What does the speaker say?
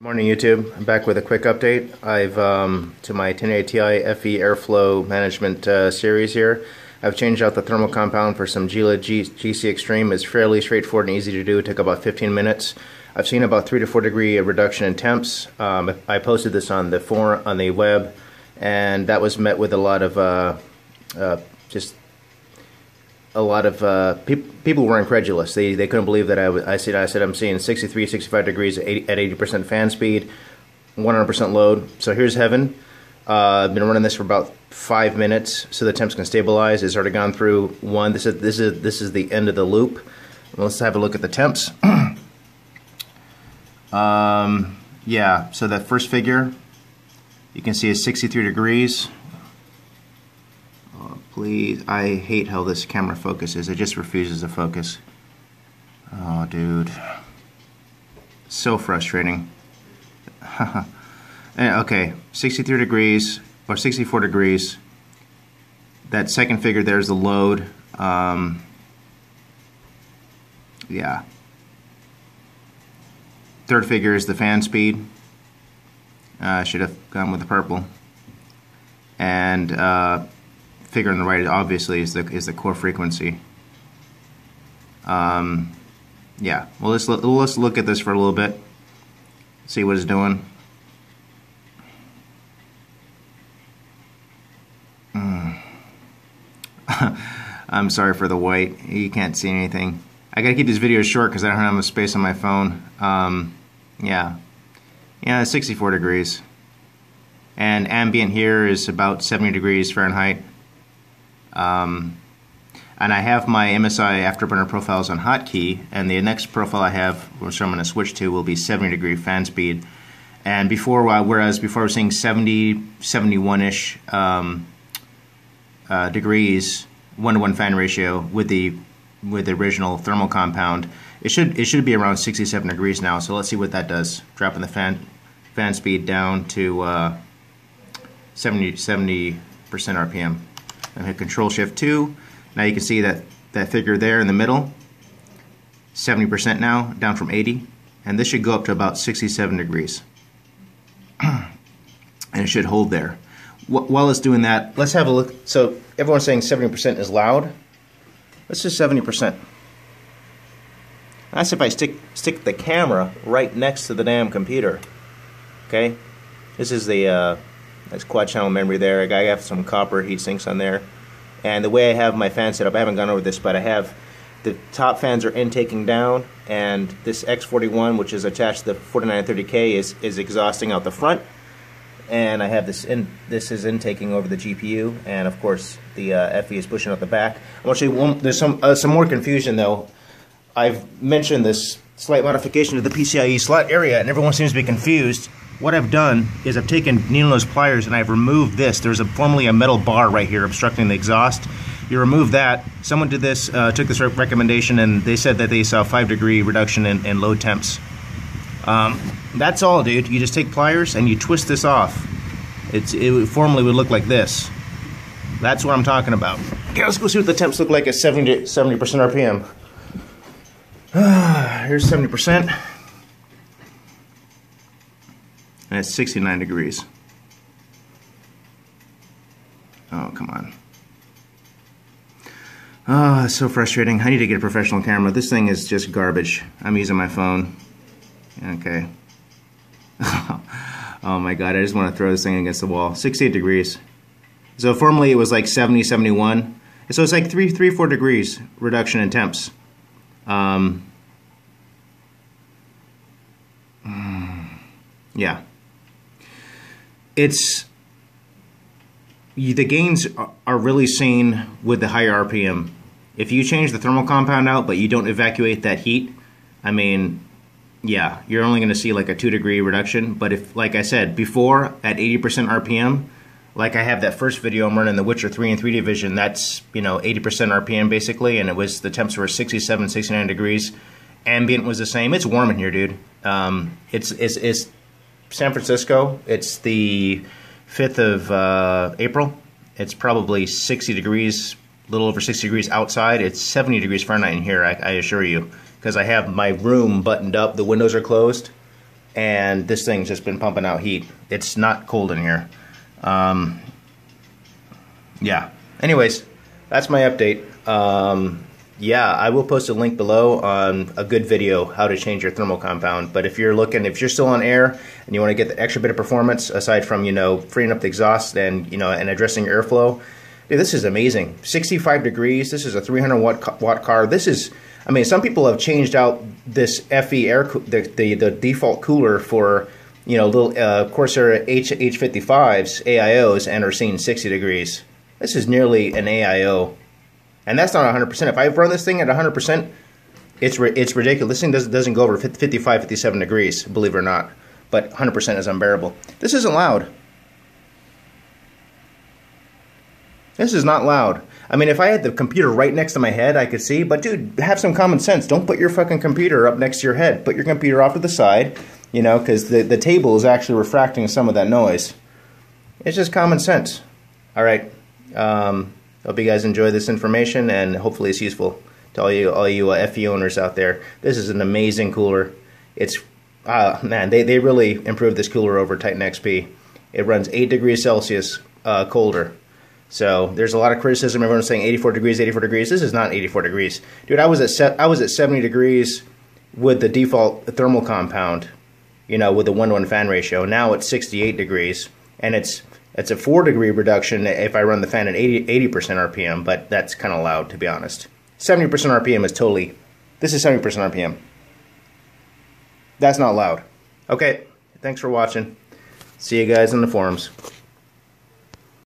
Morning YouTube, I'm back with a quick update. I've to my 1080 Ti FE airflow management series here. I've changed out the thermal compound for some Gelid GC Extreme. It's fairly straightforward and easy to do. It took about 15 minutes. I've seen about 3 to 4 degree reduction in temps. I posted this on the web, and that was met with a lot of people were incredulous. They couldn't believe that I said I'm seeing 63, 65 degrees at 80% fan speed, 100% load. So here's heaven. I've been running this for about 5 minutes, so the temps can stabilize. It's already gone through one. This is the end of the loop. Let's have a look at the temps. Yeah. So that first figure, you can see is 63 degrees. Please, I hate how this camera focuses. It just refuses to focus. Oh, dude. So frustrating. Okay, 63 degrees, or 64 degrees. That second figure there is the load. Yeah. Third figure is the fan speed. I should have gone with the purple. And figure on the right obviously is the core frequency. Yeah. Well, let's look at this for a little bit. See what it's doing. I'm sorry for the white. You can't see anything. I gotta keep these videos short because I don't have enough space on my phone. Yeah. Yeah, 64 degrees. And ambient here is about 70 degrees Fahrenheit. And I have my MSI Afterburner profiles on hotkey, and the next profile I have, which I'm going to switch to, will be 70 degree fan speed. And before, whereas before I was seeing 70, 71-ish degrees, 1-to-1 fan ratio with the original thermal compound, it should be around 67 degrees now. So let's see what that does. Dropping the fan speed down to 70% RPM. And hit Control Shift 2. Now you can see that figure there in the middle, 70% now, down from 80, and this should go up to about 67 degrees. And it should hold there. While it's doing that, let's have a look. So everyone's saying 70% is loud. Let's do 70%. That's if I stick the camera right next to the damn computer. Okay, this is the that's quad channel memory there. I have some copper heat sinks on there. And the way I have my fan set up, I haven't gone over this, but I have the top fans are intaking down, and this X41, which is attached to the 4930K, is exhausting out the front. And I have this is intaking over the GPU, and of course the FE is pushing out the back. There's some more confusion though. I've mentioned this slight modification to the PCIe slot area, and everyone seems to be confused. What I've done is I've taken needle nose pliers and I've removed this. There's formerly a metal bar right here obstructing the exhaust. You remove that. Someone did this, took this recommendation, and they said that they saw a 5 degree reduction in load temps. That's all, dude. You just take pliers and you twist this off. It formerly would look like this. That's what I'm talking about. Okay, let's go see what the temps look like at 70% RPM. Here's 70%. And it's 69 degrees. Oh, come on. Oh, it's so frustrating. I need to get a professional camera. This thing is just garbage. I'm using my phone. Okay. Oh my god, I just want to throw this thing against the wall. 68 degrees. So formerly it was like 70, 71. So it's like 4 degrees reduction in temps. Yeah. The gains are really seen with the higher RPM. If you change the thermal compound out but you don't evacuate that heat, I mean, yeah, you're only going to see like a 2 degree reduction. But if, like I said, before at 80% RPM, like I have that first video I'm running the Witcher 3 and 3 division, that's, you know, 80% RPM basically, and the temps were 67, 69 degrees. Ambient was the same. It's warm in here, dude. It's San Francisco. It's the 5th of April. It's probably 60 degrees, a little over 60 degrees outside. It's 70 degrees Fahrenheit in here, I assure you, because I have my room buttoned up. The windows are closed, and this thing's just been pumping out heat. It's not cold in here. Yeah. Anyways, that's my update. Yeah, I will post a link below on a good video how to change your thermal compound. But if you're still on air and you want to get the extra bit of performance aside from, you know, freeing up the exhaust and, you know, and addressing airflow, dude, this is amazing. 65 degrees. This is a 300 watt car. This is, I mean, some people have changed out this FE air, the default cooler for, you know, little Corsair H55s, AIOs, and are seeing 60 degrees. This is nearly an AIO. And that's not 100%. If I run this thing at 100%, it's ridiculous. This thing doesn't go over 55, 57 degrees, believe it or not. But 100% is unbearable. This isn't loud. This is not loud. I mean, if I had the computer right next to my head, I could see. But dude, have some common sense. Don't put your fucking computer up next to your head. Put your computer off to the side, you know, because the table is actually refracting some of that noise. It's just common sense. All right. Hope you guys enjoy this information, and hopefully it's useful to all you FE owners out there. This is an amazing cooler. It's man, they really improved this cooler over TitanXP. It runs 8 degrees Celsius colder. So there's a lot of criticism. Everyone's saying 84 degrees, 84 degrees. This is not 84 degrees, dude. I was at 70 degrees with the default thermal compound, you know, with the 1-to-1 fan ratio. Now it's 68 degrees, and it's a 4-degree reduction if I run the fan at 80% RPM, but that's kind of loud, to be honest. 70% RPM is totally, this is 70% RPM. That's not loud. Okay, thanks for watching. See you guys in the forums.